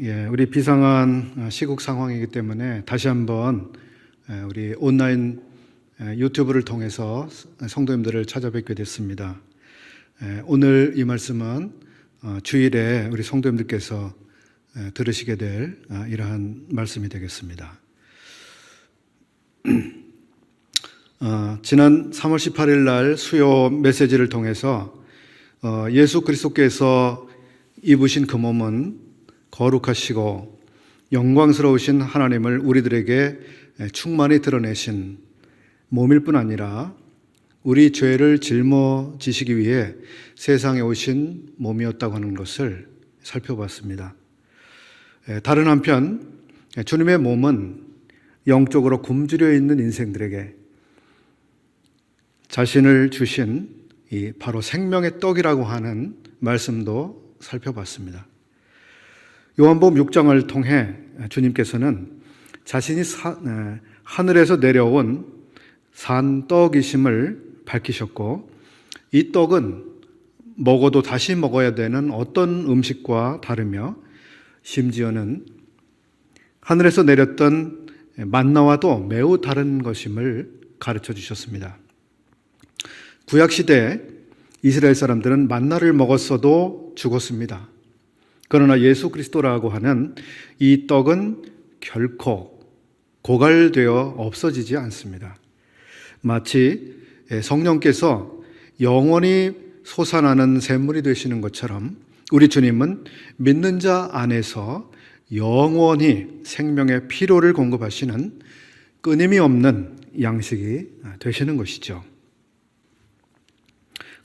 우리 비상한 시국 상황이기 때문에 다시 한번 우리 온라인 유튜브를 통해서 성도님들을 찾아뵙게 됐습니다. 오늘 이 말씀은 주일에 우리 성도님들께서 들으시게 될 이러한 말씀이 되겠습니다. 지난 3월 18일 날 수요 메시지를 통해서 예수 그리스도께서 입으신 그 몸은 거룩하시고 영광스러우신 하나님을 우리들에게 충만히 드러내신 몸일 뿐 아니라 우리 죄를 짊어지시기 위해 세상에 오신 몸이었다고 하는 것을 살펴봤습니다. 다른 한편 주님의 몸은 영적으로 굶주려 있는 인생들에게 자신을 주신 이 바로 생명의 떡이라고 하는 말씀도 살펴봤습니다. 요한복음 6장을 통해 주님께서는 자신이 하늘에서 내려온 산 떡이심을 밝히셨고, 이 떡은 먹어도 다시 먹어야 되는 어떤 음식과 다르며 심지어는 하늘에서 내렸던 만나와도 매우 다른 것임을 가르쳐 주셨습니다. 구약시대 이스라엘 사람들은 만나를 먹었어도 죽었습니다. 그러나 예수 그리스도라고 하는 이 떡은 결코 고갈되어 없어지지 않습니다. 마치 성령께서 영원히 솟아나는 샘물이 되시는 것처럼 우리 주님은 믿는 자 안에서 영원히 생명의 피로를 공급하시는 끊임이 없는 양식이 되시는 것이죠.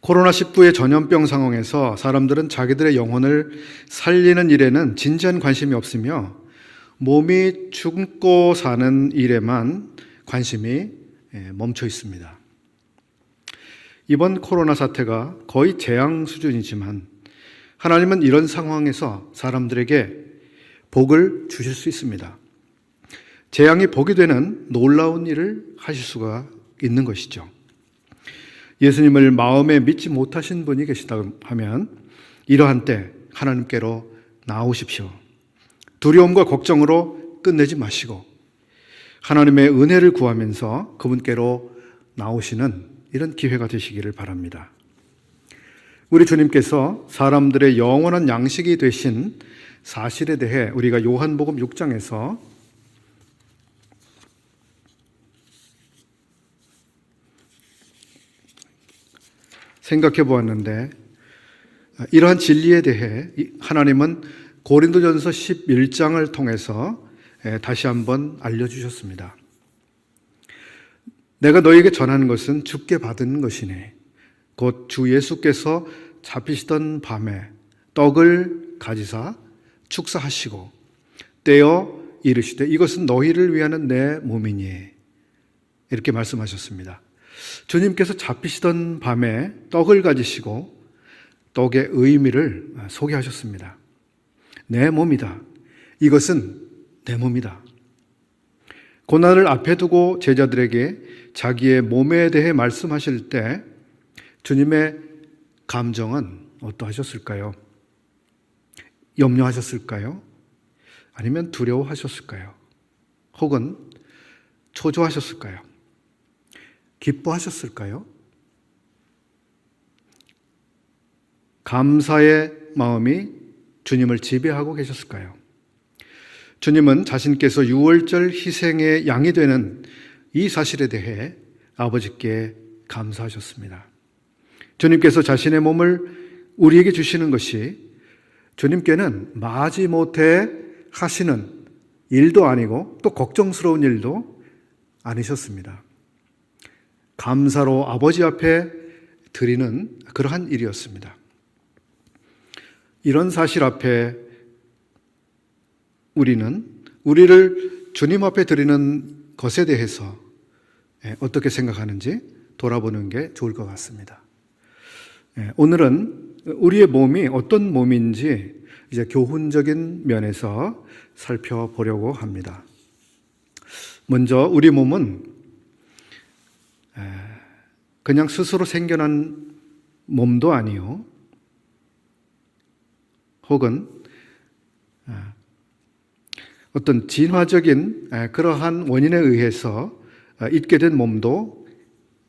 코로나19의 전염병 상황에서 사람들은 자기들의 영혼을 살리는 일에는 진지한 관심이 없으며 몸이 죽고 사는 일에만 관심이 멈춰 있습니다. 이번 코로나 사태가 거의 재앙 수준이지만 하나님은 이런 상황에서 사람들에게 복을 주실 수 있습니다. 재앙이 복이 되는 놀라운 일을 하실 수가 있는 것이죠. 예수님을 마음에 믿지 못하신 분이 계시다고 하면 이러한 때 하나님께로 나오십시오. 두려움과 걱정으로 끝내지 마시고 하나님의 은혜를 구하면서 그분께로 나오시는 이런 기회가 되시기를 바랍니다. 우리 주님께서 사람들의 영원한 양식이 되신 사실에 대해 우리가 요한복음 6장에서 생각해 보았는데, 이러한 진리에 대해 하나님은 고린도전서 11장을 통해서 다시 한번 알려주셨습니다. 내가 너에게 전하는 것은 주께 받은 것이니 곧 주 예수께서 잡히시던 밤에 떡을 가지사 축사하시고 떼어 이르시되 이것은 너희를 위하는 내 몸이니, 이렇게 말씀하셨습니다. 주님께서 잡히시던 밤에 떡을 가지시고 떡의 의미를 소개하셨습니다. 내 몸이다. 이것은 내 몸이다. 고난을 앞에 두고 제자들에게 자기의 몸에 대해 말씀하실 때 주님의 감정은 어떠하셨을까요? 염려하셨을까요? 아니면 두려워하셨을까요? 혹은 초조하셨을까요? 기뻐하셨을까요? 감사의 마음이 주님을 지배하고 계셨을까요? 주님은 자신께서 유월절 희생의 양이 되는 이 사실에 대해 아버지께 감사하셨습니다. 주님께서 자신의 몸을 우리에게 주시는 것이 주님께는 마지못해 하시는 일도 아니고 또 걱정스러운 일도 아니셨습니다. 감사로 아버지 앞에 드리는 그러한 일이었습니다. 이런 사실 앞에 우리를 주님 앞에 드리는 것에 대해서 어떻게 생각하는지 돌아보는 게 좋을 것 같습니다. 오늘은 우리의 몸이 어떤 몸인지 이제 교훈적인 면에서 살펴보려고 합니다. 먼저 우리 몸은 그냥 스스로 생겨난 몸도 아니요, 혹은 어떤 진화적인 그러한 원인에 의해서 있게 된 몸도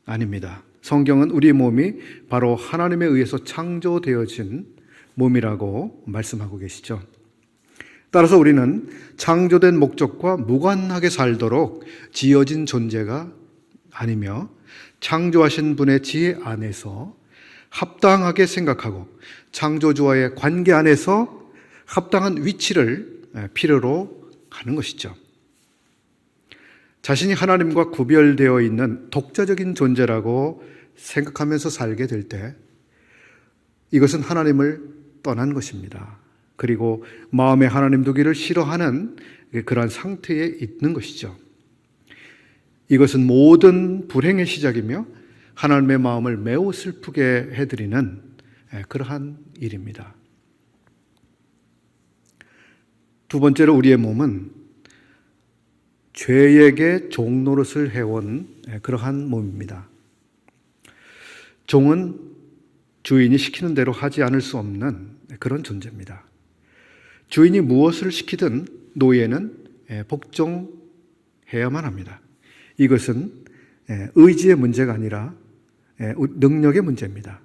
아닙니다. 성경은 우리 몸이 바로 하나님에 의해서 창조되어진 몸이라고 말씀하고 계시죠. 따라서 우리는 창조된 목적과 무관하게 살도록 지어진 존재가 아니며 창조하신 분의 지혜 안에서 합당하게 생각하고 창조주와의 관계 안에서 합당한 위치를 필요로 하는 것이죠. 자신이 하나님과 구별되어 있는 독자적인 존재라고 생각하면서 살게 될 때 이것은 하나님을 떠난 것입니다. 그리고 마음에 하나님 두기를 싫어하는 그러한 상태에 있는 것이죠. 이것은 모든 불행의 시작이며 하나님의 마음을 매우 슬프게 해드리는 그러한 일입니다. 두 번째로 우리의 몸은 죄에게 종 노릇을 해온 그러한 몸입니다. 종은 주인이 시키는 대로 하지 않을 수 없는 그런 존재입니다. 주인이 무엇을 시키든 노예는 복종해야만 합니다. 이것은 의지의 문제가 아니라 능력의 문제입니다.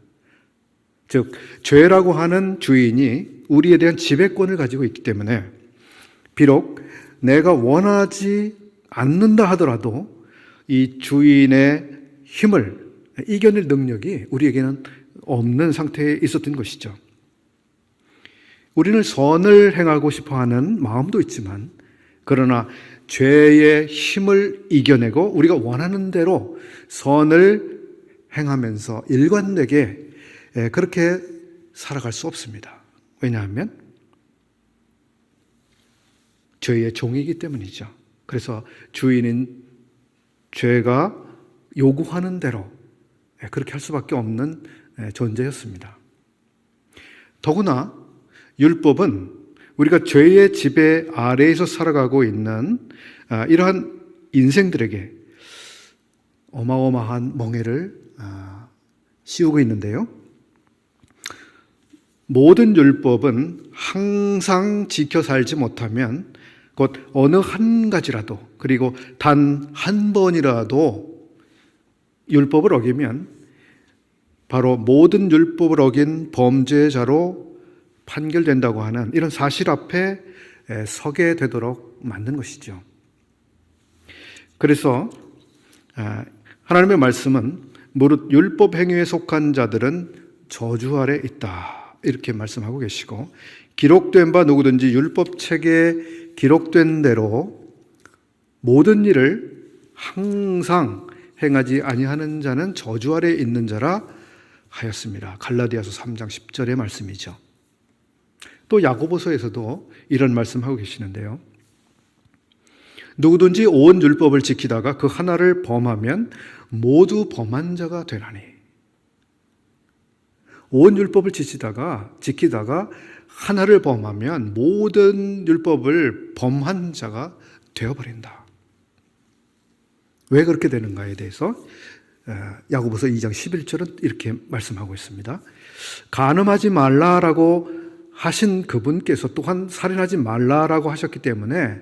즉, 죄라고 하는 주인이 우리에 대한 지배권을 가지고 있기 때문에 비록 내가 원하지 않는다 하더라도 이 주인의 힘을 이겨낼 능력이 우리에게는 없는 상태에 있었던 것이죠. 우리는 선을 행하고 싶어 하는 마음도 있지만 그러나 죄의 힘을 이겨내고 우리가 원하는 대로 선을 행하면서 일관되게 그렇게 살아갈 수 없습니다. 왜냐하면 죄의 종이기 때문이죠. 그래서 주인인 죄가 요구하는 대로 그렇게 할 수밖에 없는 존재였습니다. 더구나 율법은 우리가 죄의 지배 아래에서 살아가고 있는 이러한 인생들에게 어마어마한 멍해를 씌우고 있는데요. 모든 율법은 항상 지켜 살지 못하면 곧 어느 한 가지라도 그리고 단 한 번이라도 율법을 어기면 바로 모든 율법을 어긴 범죄자로 판결된다고 하는 이런 사실 앞에 서게 되도록 만든 것이죠. 그래서 하나님의 말씀은 무릇 율법 행위에 속한 자들은 저주 아래 있다 이렇게 말씀하고 계시고 기록된 바 누구든지 율법책에 기록된 대로 모든 일을 항상 행하지 아니하는 자는 저주 아래 있는 자라 하였습니다. 갈라디아서 3장 10절의 말씀이죠. 또 야고보서에서도 이런 말씀하고 계시는데요. 누구든지 온 율법을 지키다가 그 하나를 범하면 모두 범한 자가 되나니. 온 율법을 지키다가 하나를 범하면 모든 율법을 범한 자가 되어버린다. 왜 그렇게 되는가에 대해서 야고보서 2장 11절은 이렇게 말씀하고 있습니다. 간음하지 말라라고 하신 그분께서 또한 살인하지 말라라고 하셨기 때문에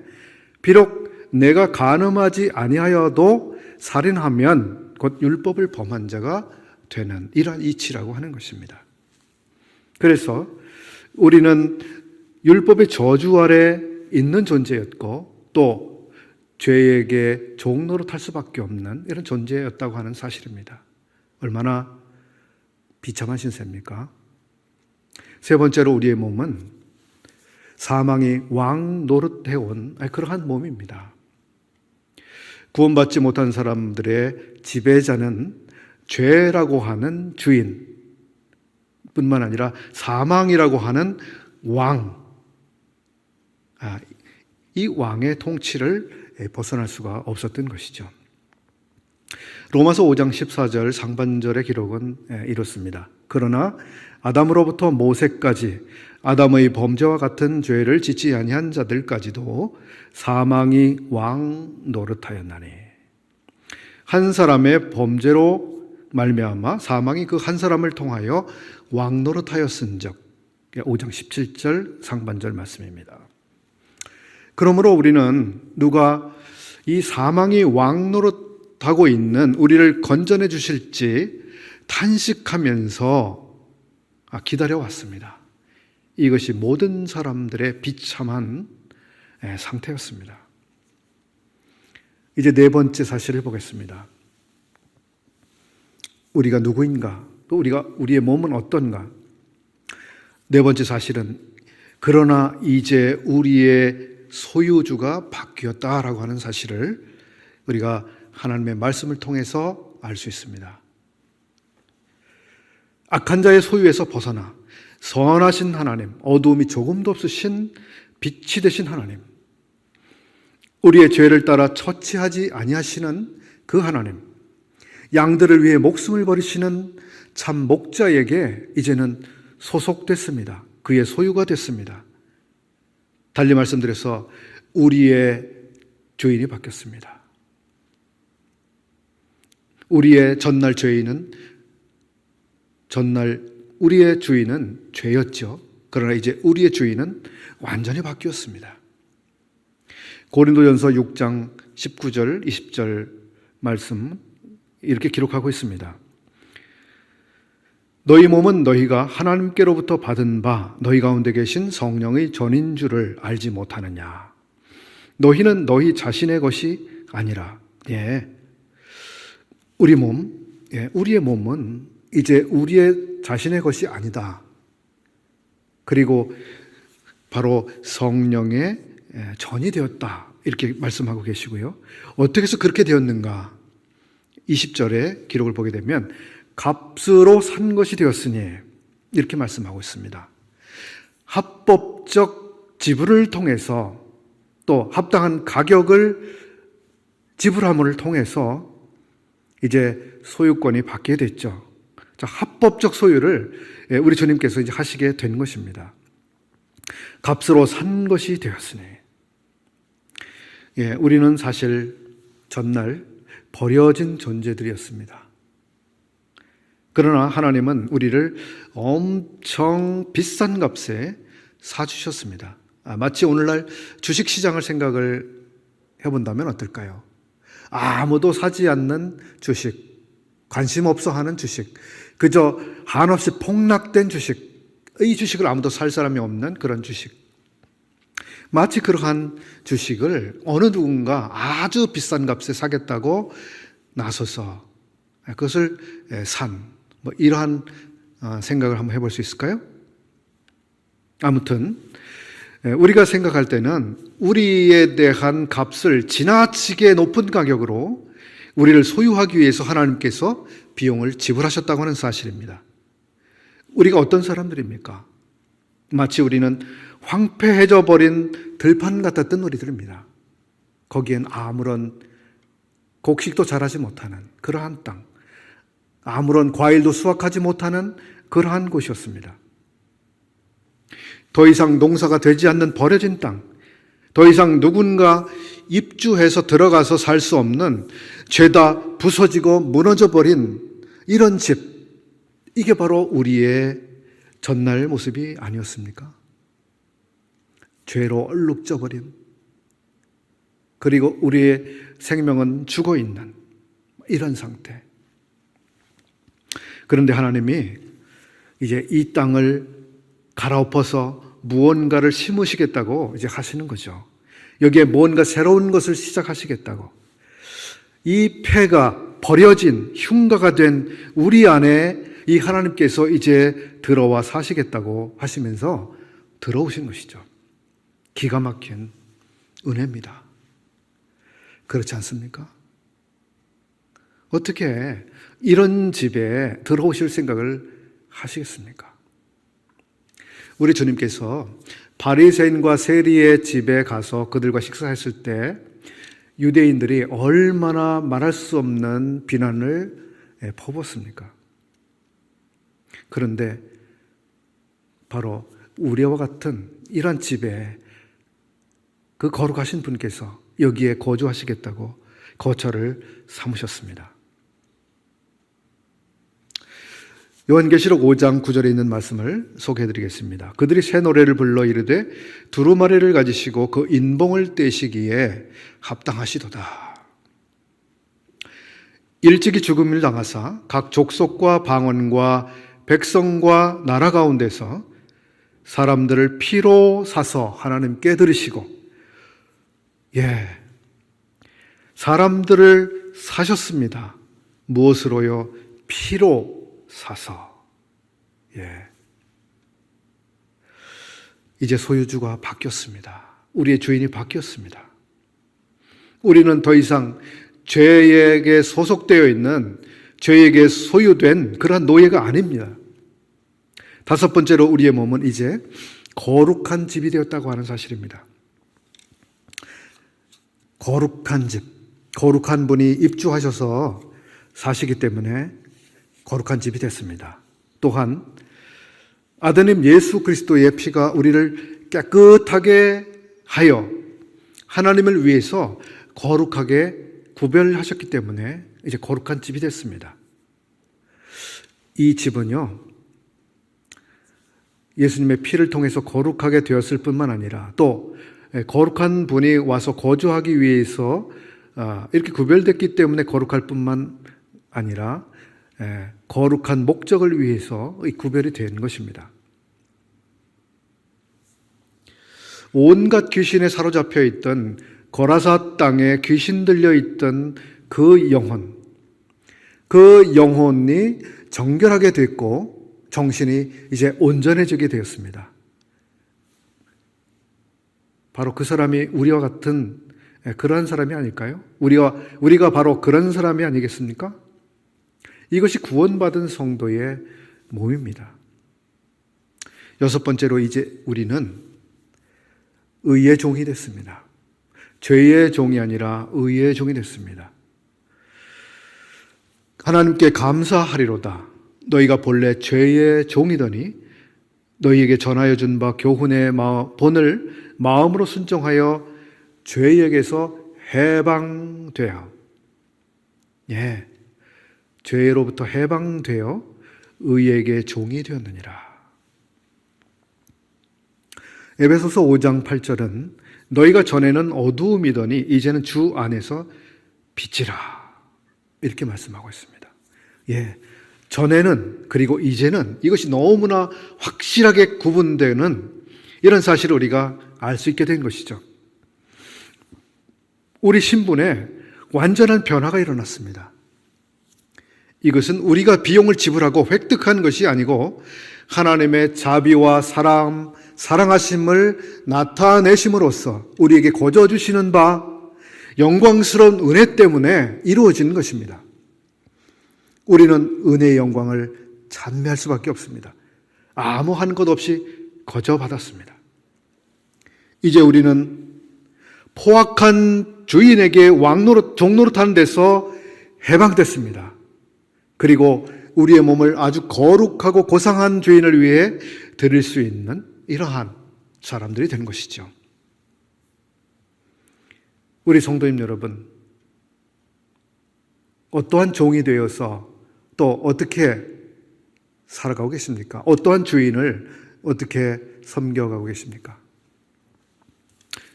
비록 내가 간음하지 아니하여도 살인하면 곧 율법을 범한 자가 되는 이러한 이치라고 하는 것입니다. 그래서 우리는 율법의 저주 아래 있는 존재였고 또 죄에게 종로로 탈 수밖에 없는 이런 존재였다고 하는 사실입니다. 얼마나 비참한 신세입니까? 세 번째로 우리의 몸은 사망이 왕 노릇해온 그러한 몸입니다. 구원받지 못한 사람들의 지배자는 죄라고 하는 주인 뿐만 아니라 사망이라고 하는 왕, 이 왕의 통치를 벗어날 수가 없었던 것이죠. 로마서 5장 14절 상반절의 기록은 이렇습니다. 그러나 아담으로부터 모세까지 아담의 범죄와 같은 죄를 짓지 아니한 자들까지도 사망이 왕 노릇하였나니. 한 사람의 범죄로 말미암아 사망이 그 한 사람을 통하여 왕 노릇하였은즉 5장 17절 상반절 말씀입니다. 그러므로 우리는 누가 이 사망이 왕노릇하고 있는 우리를 건져내 주실지 탄식하면서 기다려왔습니다. 이것이 모든 사람들의 비참한 상태였습니다. 이제 네 번째 사실을 보겠습니다. 우리가 누구인가? 또 우리의 몸은 어떤가? 네 번째 사실은 그러나 이제 우리의 소유주가 바뀌었다라고 하는 사실을 우리가 하나님의 말씀을 통해서 알 수 있습니다. 악한 자의 소유에서 벗어나 선하신 하나님, 어두움이 조금도 없으신 빛이 되신 하나님, 우리의 죄를 따라 처치하지 아니하시는 그 하나님, 양들을 위해 목숨을 버리시는 참 목자에게 이제는 소속됐습니다. 그의 소유가 됐습니다. 달리 말씀드려서 우리의 주인이 바뀌었습니다. 우리의 전날 우리의 주인은 죄였죠. 그러나 이제 우리의 주인은 완전히 바뀌었습니다. 고린도전서 6장 19절 20절 말씀 이렇게 기록하고 있습니다. 너희 몸은 너희가 하나님께로부터 받은 바 너희 가운데 계신 성령의 전인 줄을 알지 못하느냐. 너희는 너희 자신의 것이 아니라. 우리의 몸은 이제 우리의 자신의 것이 아니다. 그리고 바로 성령의 전이 되었다. 이렇게 말씀하고 계시고요. 어떻게 해서 그렇게 되었는가? 20절의 기록을 보게 되면 값으로 산 것이 되었으니 이렇게 말씀하고 있습니다. 합법적 지불을 통해서 또 합당한 가격을 지불함을 통해서 이제 소유권이 받게 됐죠. 자, 합법적 소유를 우리 주님께서 이제 하시게 된 것입니다. 값으로 산 것이 되었으니. 우리는 사실 전날 버려진 존재들이었습니다. 그러나 하나님은 우리를 엄청 비싼 값에 사주셨습니다. 마치 오늘날 주식시장을 생각을 해본다면 어떨까요? 아무도 사지 않는 주식, 관심 없어 하는 주식, 그저 한없이 폭락된 주식, 이 주식을 아무도 살 사람이 없는 그런 주식. 마치 그러한 주식을 어느 누군가 아주 비싼 값에 사겠다고 나서서 그것을 산, 이러한 생각을 한번 해볼 수 있을까요? 아무튼 우리가 생각할 때는 우리에 대한 값을 지나치게 높은 가격으로 우리를 소유하기 위해서 하나님께서 비용을 지불하셨다고 하는 사실입니다. 우리가 어떤 사람들입니까? 마치 우리는 황폐해져 버린 들판 같았던 우리들입니다. 거기엔 아무런 곡식도 자라지 못하는 그러한 땅, 아무런 과일도 수확하지 못하는 그러한 곳이었습니다. 더 이상 농사가 되지 않는 버려진 땅, 더 이상 누군가 입주해서 들어가서 살 수 없는 죄다 부서지고 무너져 버린 이런 집, 이게 바로 우리의 전날 모습이 아니었습니까? 죄로 얼룩져버린, 그리고 우리의 생명은 죽어있는 이런 상태. 그런데 하나님이 이제 이 땅을 갈아엎어서 무언가를 심으시겠다고 이제 하시는 거죠. 여기에 뭔가 새로운 것을 시작하시겠다고. 이 폐가 버려진 흉가가 된 우리 안에 이 하나님께서 이제 들어와 사시겠다고 하시면서 들어오신 것이죠. 기가 막힌 은혜입니다. 그렇지 않습니까? 어떻게 이런 집에 들어오실 생각을 하시겠습니까? 우리 주님께서 바리새인과 세리의 집에 가서 그들과 식사했을 때 유대인들이 얼마나 말할 수 없는 비난을 퍼붓습니까? 그런데 바로 우리와 같은 이런 집에 그 거룩하신 분께서 여기에 거주하시겠다고 거처를 삼으셨습니다. 요한계시록 5장 9절에 있는 말씀을 소개해드리겠습니다. 그들이 새 노래를 불러 이르되 두루마리를 가지시고 그 인봉을 떼시기에 합당하시도다. 일찍이 죽음을 당하사 각 족속과 방언과 백성과 나라 가운데서 사람들을 피로 사서 하나님께 드리시고, 사람들을 사셨습니다. 무엇으로요? 피로 사서. 이제 소유주가 바뀌었습니다. 우리의 주인이 바뀌었습니다. 우리는 더 이상 죄에게 소속되어 있는, 죄에게 소유된 그러한 노예가 아닙니다. 다섯 번째로 우리의 몸은 이제 거룩한 집이 되었다고 하는 사실입니다. 거룩한 집, 거룩한 분이 입주하셔서 사시기 때문에 거룩한 집이 됐습니다. 또한 아드님 예수 그리스도의 피가 우리를 깨끗하게 하여 하나님을 위해서 거룩하게 구별하셨기 때문에 이제 거룩한 집이 됐습니다. 이 집은요, 예수님의 피를 통해서 거룩하게 되었을 뿐만 아니라 또 거룩한 분이 와서 거주하기 위해서 이렇게 구별됐기 때문에 거룩할 뿐만 아니라 거룩한 목적을 위해서 구별이 된 것입니다. 온갖 귀신에 사로잡혀 있던 거라사 땅에 귀신 들려 있던 그 영혼이 정결하게 됐고 정신이 이제 온전해지게 되었습니다. 바로 그 사람이 우리와 같은 그러한 사람이 아닐까요? 우리가 바로 그런 사람이 아니겠습니까? 이것이 구원받은 성도의 몸입니다. 여섯 번째로 이제 우리는 의의 종이 됐습니다. 죄의 종이 아니라 의의 종이 됐습니다. 하나님께 감사하리로다. 너희가 본래 죄의 종이더니 너희에게 전하여 준 바 교훈의 본을 마음으로 순종하여 죄에게서 해방되어, 죄로부터 해방되어 의에게 종이 되었느니라. 에베소서 5장 8절은 너희가 전에는 어두움이더니 이제는 주 안에서 빛이라, 이렇게 말씀하고 있습니다. 전에는 그리고 이제는, 이것이 너무나 확실하게 구분되는 이런 사실을 우리가 알 수 있게 된 것이죠. 우리 신분에 완전한 변화가 일어났습니다. 이것은 우리가 비용을 지불하고 획득한 것이 아니고 하나님의 자비와 사랑하심을 나타내심으로써 우리에게 거저 주시는 바 영광스러운 은혜 때문에 이루어지는 것입니다. 우리는 은혜의 영광을 찬미할 수밖에 없습니다. 아무한 것 없이 거저 받았습니다. 이제 우리는 포악한 주인에게 종노릇하는 데서 해방됐습니다. 그리고 우리의 몸을 아주 거룩하고 고상한 주인을 위해 드릴 수 있는 이러한 사람들이 된 것이죠. 우리 성도님 여러분, 어떠한 종이 되어서 또 어떻게 살아가고 계십니까? 어떠한 주인을 어떻게 섬겨가고 계십니까?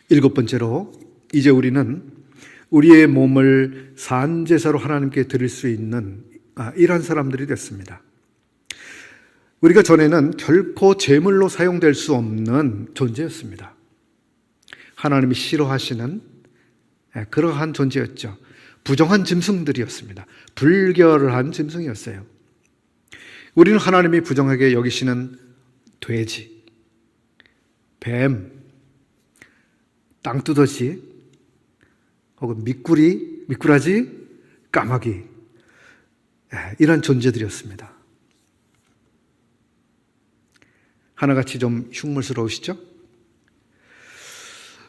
일곱 번째로, 이제 우리는 우리의 몸을 산제사로 하나님께 드릴 수 있는 이러한 사람들이 됐습니다. 우리가 전에는 결코 제물로 사용될 수 없는 존재였습니다. 하나님이 싫어하시는 그러한 존재였죠. 부정한 짐승들이었습니다. 불결한 짐승이었어요. 우리는 하나님이 부정하게 여기시는 돼지, 뱀, 땅두더지, 혹은 미꾸라지, 까마귀, 이런 존재들이었습니다. 하나같이 좀 흉물스러우시죠?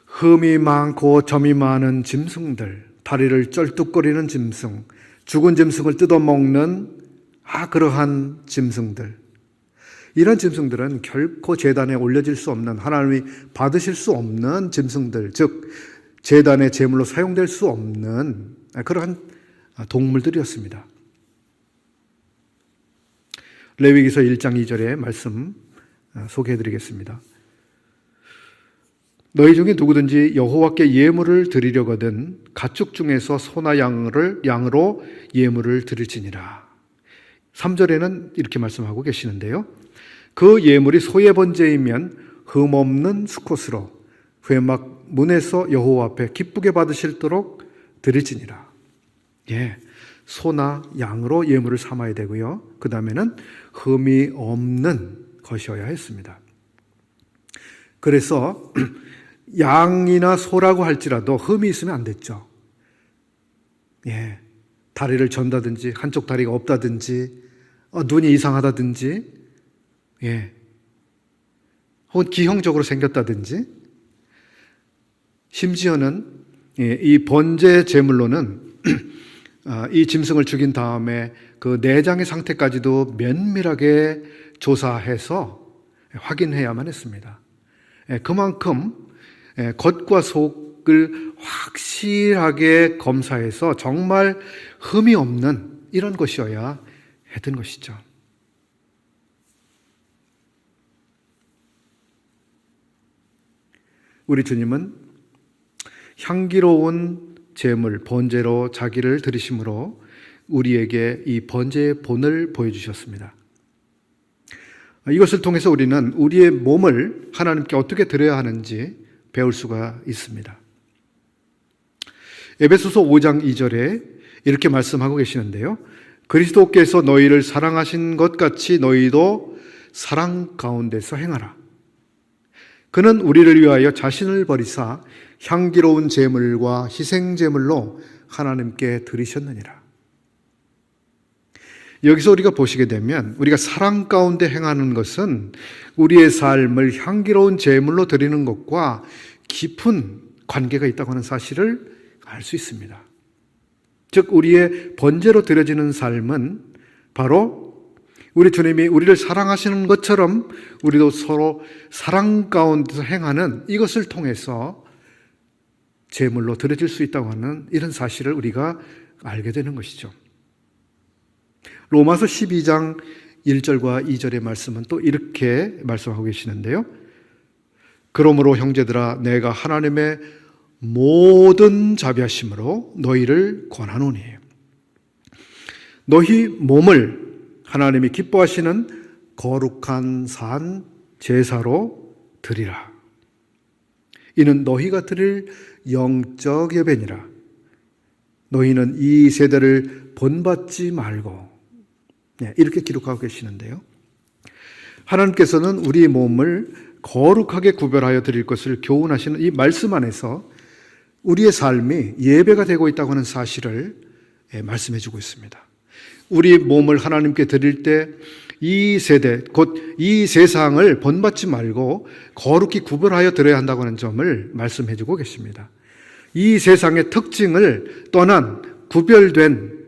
흠이 많고 점이 많은 짐승들, 다리를 쩔뚝거리는 짐승, 죽은 짐승을 뜯어먹는 그러한 짐승들, 이런 짐승들은 결코 제단에 올려질 수 없는, 하나님이 받으실 수 없는 짐승들, 즉 제단의 제물로 사용될 수 없는 그러한 동물들이었습니다. 레위기서 1장 2절의 말씀 소개해드리겠습니다. 너희 중에 누구든지 여호와께 예물을 드리려거든 가축 중에서 소나 양으로 예물을 드릴지니라. 3절에는 이렇게 말씀하고 계시는데요. 그 예물이 소의 번제이면 흠없는 수컷으로 회막 문에서 여호와 앞에 기쁘게 받으실도록 드릴지니라. 소나 양으로 예물을 삼아야 되고요. 그 다음에는 흠이 없는 것이어야 했습니다. 그래서 양이나 소라고 할지라도 흠이 있으면 안 됐죠. 다리를 전다든지 한쪽 다리가 없다든지 눈이 이상하다든지 혹은 기형적으로 생겼다든지 심지어는 이 번제 제물로는 이 짐승을 죽인 다음에 그 내장의 상태까지도 면밀하게 조사해서 확인해야만 했습니다. 그만큼 겉과 속을 확실하게 검사해서 정말 흠이 없는 이런 것이어야 했던 것이죠. 우리 주님은 향기로운 제물, 번제로 자기를 드리심으로 우리에게 이 번제의 본을 보여주셨습니다. 이것을 통해서 우리는 우리의 몸을 하나님께 어떻게 드려야 하는지 배울 수가 있습니다. 에베소서 5장 2절에 이렇게 말씀하고 계시는데요. 그리스도께서 너희를 사랑하신 것 같이 너희도 사랑 가운데서 행하라. 그는 우리를 위하여 자신을 버리사 향기로운 제물과 희생 제물로 하나님께 드리셨느니라. 여기서 우리가 보시게 되면 우리가 사랑 가운데 행하는 것은 우리의 삶을 향기로운 제물로 드리는 것과 깊은 관계가 있다고 하는 사실을 알 수 있습니다. 즉 우리의 번제로 드려지는 삶은 바로 우리 주님이 우리를 사랑하시는 것처럼 우리도 서로 사랑 가운데서 행하는 이것을 통해서 제물로 드려질 수 있다고 하는 이런 사실을 우리가 알게 되는 것이죠. 로마서 12장 1절과 2절의 말씀은 또 이렇게 말씀하고 계시는데요. 그러므로 형제들아 내가 하나님의 모든 자비하심으로 너희를 권하노니 너희 몸을 하나님이 기뻐하시는 거룩한 산 제사로 드리라. 이는 너희가 드릴 영적 예배니라. 너희는 이 세대를 본받지 말고 이렇게 기록하고 계시는데요. 하나님께서는 우리 몸을 거룩하게 구별하여 드릴 것을 교훈하시는 이 말씀 안에서 우리의 삶이 예배가 되고 있다고 하는 사실을 말씀해 주고 있습니다. 우리 몸을 하나님께 드릴 때 이 세대, 곧 이 세상을 본받지 말고 거룩히 구별하여 드려야 한다고 하는 점을 말씀해 주고 계십니다. 이 세상의 특징을 떠난 구별된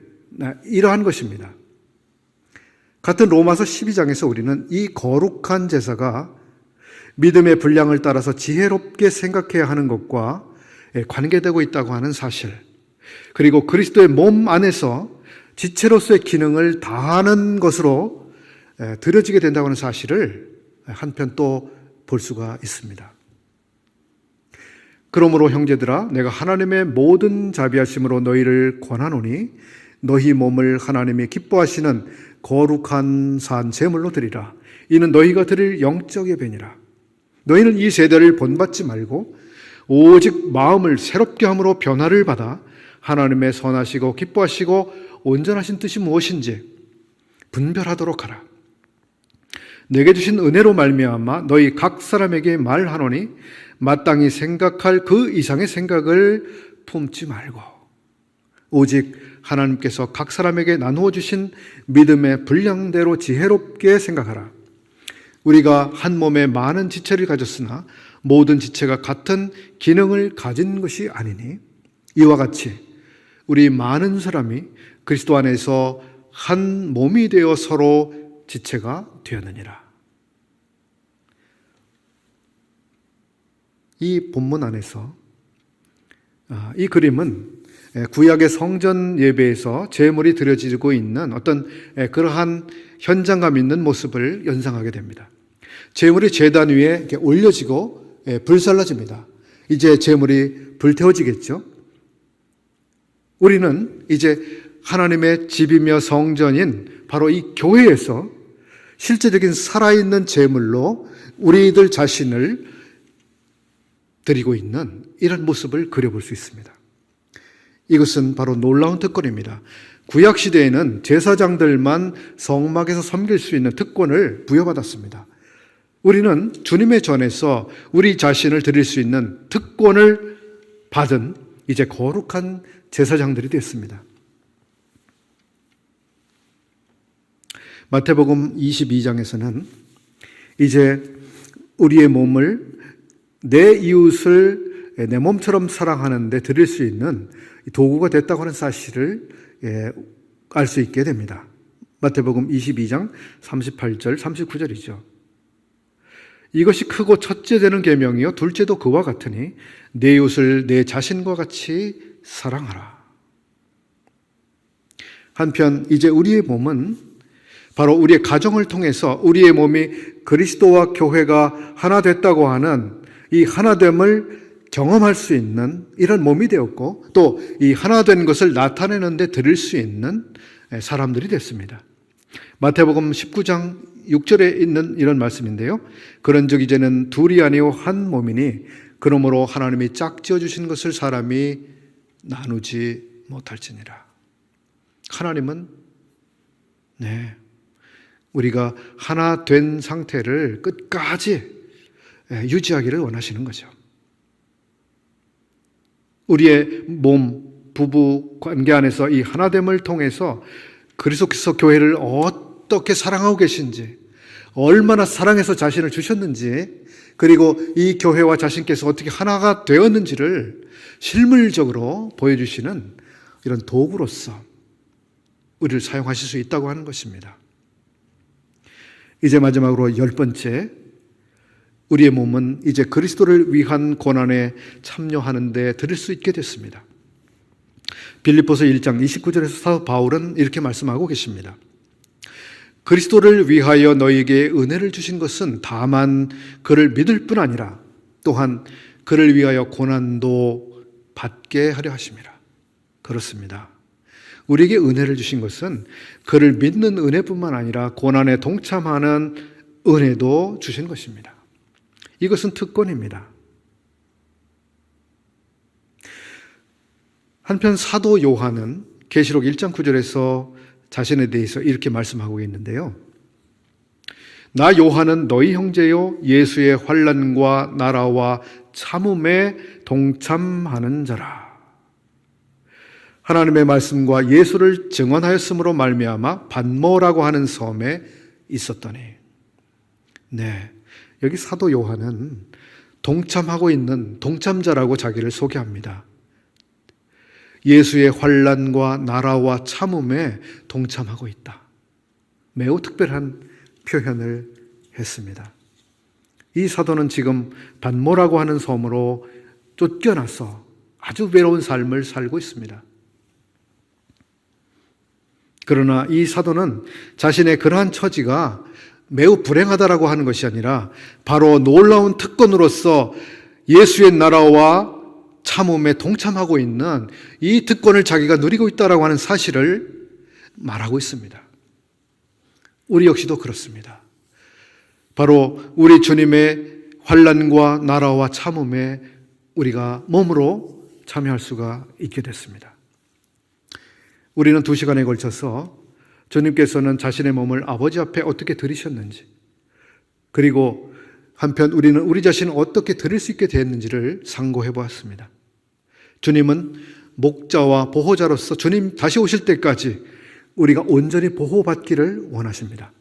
이러한 것입니다. 같은 로마서 12장에서 우리는 이 거룩한 제사가 믿음의 분량을 따라서 지혜롭게 생각해야 하는 것과 관계되고 있다고 하는 사실, 그리고 그리스도의 몸 안에서 지체로서의 기능을 다하는 것으로 드려지게 된다고 하는 사실을 한편 또 볼 수가 있습니다. 그러므로 형제들아 내가 하나님의 모든 자비하심으로 너희를 권하노니 너희 몸을 하나님이 기뻐하시는 거룩한 산 제물로 드리라. 이는 너희가 드릴 영적 예배니라. 너희는 이 세대를 본받지 말고 오직 마음을 새롭게 함으로 변화를 받아 하나님의 선하시고 기뻐하시고 온전하신 뜻이 무엇인지 분별하도록 하라. 내게 주신 은혜로 말미암아 너희 각 사람에게 말하노니 마땅히 생각할 그 이상의 생각을 품지 말고 오직 하나님께서 각 사람에게 나누어 주신 믿음의 분량대로 지혜롭게 생각하라. 우리가 한 몸에 많은 지체를 가졌으나 모든 지체가 같은 기능을 가진 것이 아니니 이와 같이 우리 많은 사람이 그리스도 안에서 한 몸이 되어 서로 지체가 되었느니라. 이 본문 안에서 이 그림은 구약의 성전 예배에서 제물이 드려지고 있는 어떤 그러한 현장감 있는 모습을 연상하게 됩니다. 제물이 제단 위에 이렇게 올려지고 불살라집니다. 이제 제물이 불태워지겠죠. 우리는 이제 하나님의 집이며 성전인 바로 이 교회에서 실제적인 살아있는 제물로 우리들 자신을 드리고 있는 이런 모습을 그려볼 수 있습니다. 이것은 바로 놀라운 특권입니다. 구약시대에는 제사장들만 성막에서 섬길 수 있는 특권을 부여받았습니다. 우리는 주님의 전에서 우리 자신을 드릴 수 있는 특권을 받은 이제 거룩한 제사장들이 됐습니다. 마태복음 22장에서는 이제 우리의 몸을 내 이웃을 내 몸처럼 사랑하는 데 드릴 수 있는 도구가 됐다고 하는 사실을 알 수 있게 됩니다. 마태복음 22장 38절 39절이죠. 이것이 크고 첫째 되는 계명이요 둘째도 그와 같으니 내 이웃을 내 자신과 같이 사랑하라. 한편 이제 우리의 몸은 바로 우리의 가정을 통해서 우리의 몸이 그리스도와 교회가 하나 됐다고 하는 이 하나됨을 경험할 수 있는 이런 몸이 되었고 또 이 하나된 것을 나타내는 데 드릴 수 있는 사람들이 됐습니다. 마태복음 19장 6절에 있는 이런 말씀인데요. 그런즉 이제는 둘이 아니요 한 몸이니 그러므로 하나님이 짝지어 주신 것을 사람이 나누지 못할지니라. 하나님은 우리가 하나 된 상태를 끝까지 유지하기를 원하시는 거죠. 우리의 몸, 부부 관계 안에서 이 하나됨을 통해서 그리스도께서 교회를 어떻게 사랑하고 계신지, 얼마나 사랑해서 자신을 주셨는지, 그리고 이 교회와 자신께서 어떻게 하나가 되었는지를 실물적으로 보여주시는 이런 도구로서 우리를 사용하실 수 있다고 하는 것입니다. 이제 마지막으로 10번째, 우리의 몸은 이제 그리스도를 위한 고난에 참여하는 데 드릴 수 있게 됐습니다. 빌립보서 1장 29절에서 사도 바울은 이렇게 말씀하고 계십니다. 그리스도를 위하여 너희에게 은혜를 주신 것은 다만 그를 믿을 뿐 아니라 또한 그를 위하여 고난도 받게 하려 하심이라. 그렇습니다. 우리에게 은혜를 주신 것은 그를 믿는 은혜뿐만 아니라 고난에 동참하는 은혜도 주신 것입니다. 이것은 특권입니다. 한편 사도 요한은 계시록 1장 9절에서 자신에 대해서 이렇게 말씀하고 있는데요. 나 요한은 너희 형제요 예수의 환난과 나라와 참음에 동참하는 자라. 하나님의 말씀과 예수를 증언하였으므로 말미암아 반모라고 하는 섬에 있었더니. 여기 사도 요한은 동참하고 있는 동참자라고 자기를 소개합니다. 예수의 환난과 나라와 참음에 동참하고 있다. 매우 특별한 표현을 했습니다. 이 사도는 지금 반모라고 하는 섬으로 쫓겨나서 아주 외로운 삶을 살고 있습니다. 그러나 이 사도는 자신의 그러한 처지가 매우 불행하다라고 하는 것이 아니라 바로 놀라운 특권으로서 예수의 나라와 참음에 동참하고 있는 이 특권을 자기가 누리고 있다라고 하는 사실을 말하고 있습니다. 우리 역시도 그렇습니다. 바로 우리 주님의 환난과 나라와 참음에 우리가 몸으로 참여할 수가 있게 됐습니다. 우리는 2시간에 걸쳐서 주님께서는 자신의 몸을 아버지 앞에 어떻게 드리셨는지, 그리고 한편 우리는 우리 자신을 어떻게 드릴 수 있게 되었는지를 상고해 보았습니다. 주님은 목자와 보호자로서 주님 다시 오실 때까지 우리가 온전히 보호받기를 원하십니다.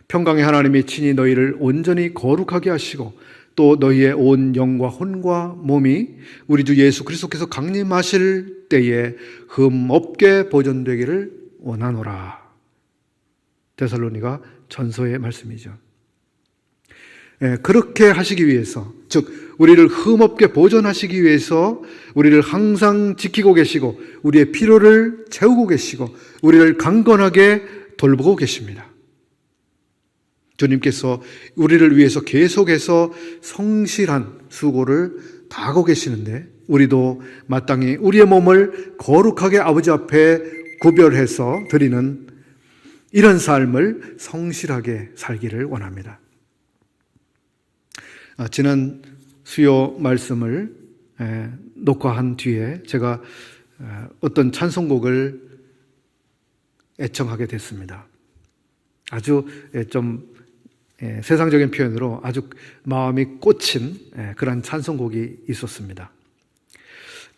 평강의 하나님이 친히 너희를 온전히 거룩하게 하시고 또 너희의 온 영과 혼과 몸이 우리 주 예수 그리스도께서 강림하실 때에 흠 없게 보존되기를 원하노라. 데살로니가 전서의 말씀이죠. 그렇게 하시기 위해서, 즉 우리를 흠없게 보존하시기 위해서 우리를 항상 지키고 계시고 우리의 필요를 채우고 계시고 우리를 강건하게 돌보고 계십니다. 주님께서 우리를 위해서 계속해서 성실한 수고를 다하고 계시는데 우리도 마땅히 우리의 몸을 거룩하게 아버지 앞에 구별해서 드리는 이런 삶을 성실하게 살기를 원합니다. 지난 수요 말씀을 녹화한 뒤에 제가 어떤 찬송곡을 애청하게 됐습니다. 아주 좀 세상적인 표현으로 아주 마음이 꽂힌 그런 찬송곡이 있었습니다.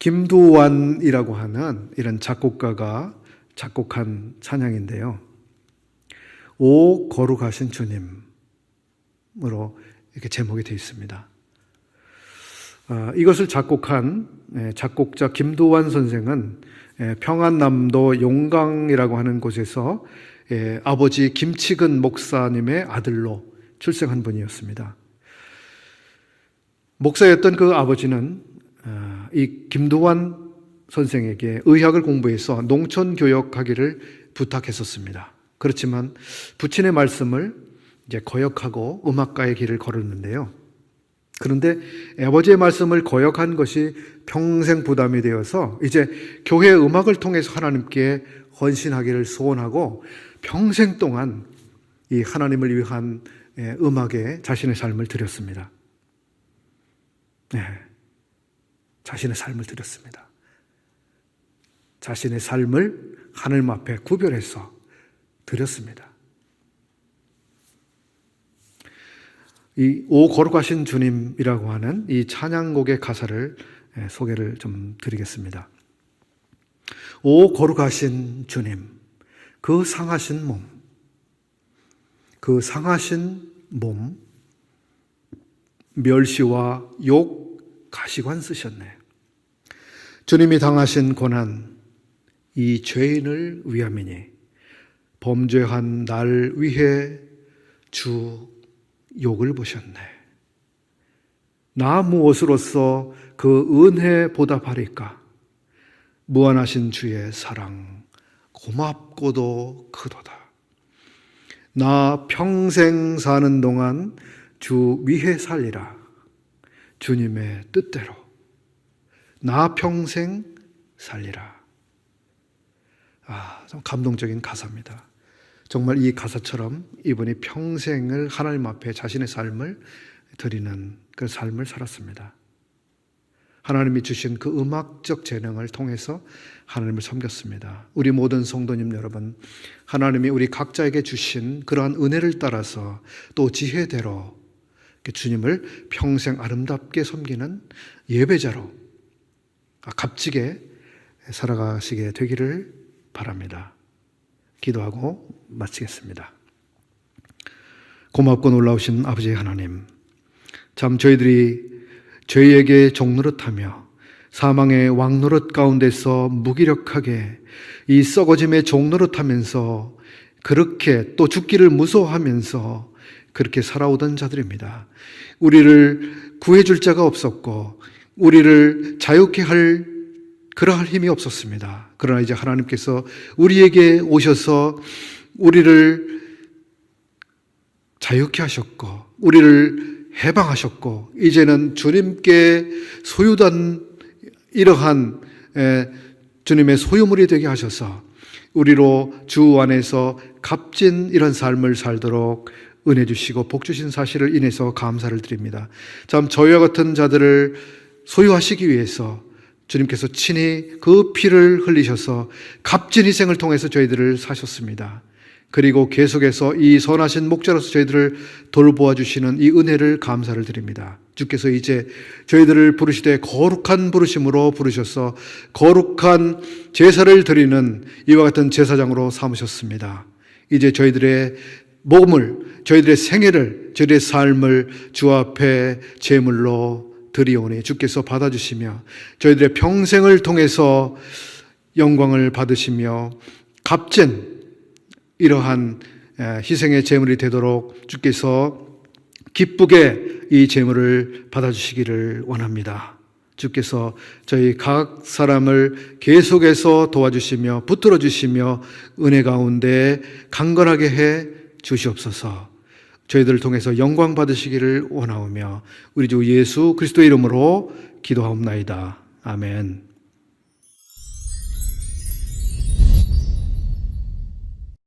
김두완이라고 하는 이런 작곡가가 작곡한 찬양인데요. 오 거룩하신 주님으로 이렇게 제목이 되어 있습니다. 이것을 작곡한 작곡자 김두완 선생은 평안남도 용강이라고 하는 곳에서 아버지 김치근 목사님의 아들로 출생한 분이었습니다. 목사였던 그 아버지는 이 김두완 선생에게 의학을 공부해서 농촌교역하기를 부탁했었습니다. 그렇지만 부친의 말씀을 이제 거역하고 음악가의 길을 걸었는데요. 그런데 아버지의 말씀을 거역한 것이 평생 부담이 되어서 이제 교회 음악을 통해서 하나님께 헌신하기를 소원하고 평생 동안 이 하나님을 위한 음악에 자신의 삶을 드렸습니다. 자신의 삶을 드렸습니다. 자신의 삶을 하나님 앞에 구별해서 드렸습니다. 이 오 거룩하신 주님이라고 하는 이 찬양곡의 가사를 소개를 좀 드리겠습니다. 오 거룩하신 주님, 그 상하신 몸, 멸시와 욕, 가시관 쓰셨네. 주님이 당하신 고난, 이 죄인을 위함이니 범죄한 날 위해 주 욕을 보셨네. 나 무엇으로써 그 은혜 보답하리까? 무한하신 주의 사랑 고맙고도 크도다. 나 평생 사는 동안 주 위에 살리라. 주님의 뜻대로 나 평생 살리라. 좀 감동적인 가사입니다. 정말 이 가사처럼 이분이 평생을 하나님 앞에 자신의 삶을 드리는 그 삶을 살았습니다. 하나님이 주신 그 음악적 재능을 통해서 하나님을 섬겼습니다. 우리 모든 성도님 여러분, 하나님이 우리 각자에게 주신 그러한 은혜를 따라서 또 지혜대로 주님을 평생 아름답게 섬기는 예배자로 값지게 살아가시게 되기를 바랍니다. 기도하고 마치겠습니다. 고맙고 놀라우신 아버지 하나님, 참 저희들이 죄에게 종노릇하며 사망의 왕노릇 가운데서 무기력하게 이 썩어짐의 종노릇하면서 그렇게 또 죽기를 무서워하면서 그렇게 살아오던 자들입니다. 우리를 구해줄 자가 없었고 우리를 자유케 할 그러할 힘이 없었습니다. 그러나 이제 하나님께서 우리에게 오셔서 우리를 자유케 하셨고 우리를 해방하셨고 이제는 주님께 소유된 이러한 주님의 소유물이 되게 하셔서 우리로 주 안에서 값진 이런 삶을 살도록 은혜 주시고 복 주신 사실을 인해서 감사를 드립니다. 참 저희와 같은 자들을 소유하시기 위해서 주님께서 친히 그 피를 흘리셔서 값진 희생을 통해서 저희들을 사셨습니다. 그리고 계속해서 이 선하신 목자로서 저희들을 돌보아 주시는 이 은혜를 감사를 드립니다. 주께서 이제 저희들을 부르시되 거룩한 부르심으로 부르셔서 거룩한 제사를 드리는 이와 같은 제사장으로 삼으셨습니다. 이제 저희들의 몸을, 저희들의 생애를, 저희들의 삶을 주 앞에 제물로 드리오니 주께서 받아주시며 저희들의 평생을 통해서 영광을 받으시며 값진 이러한 희생의 제물이 되도록 주께서 기쁘게 이 제물을 받아주시기를 원합니다. 주께서 저희 각 사람을 계속해서 도와주시며 붙들어 주시며 은혜 가운데 강건하게 해 주시옵소서. 저희들을 통해서 영광 받으시기를 원하오며 우리 주 예수 그리스도의 이름으로 기도하옵나이다. 아멘.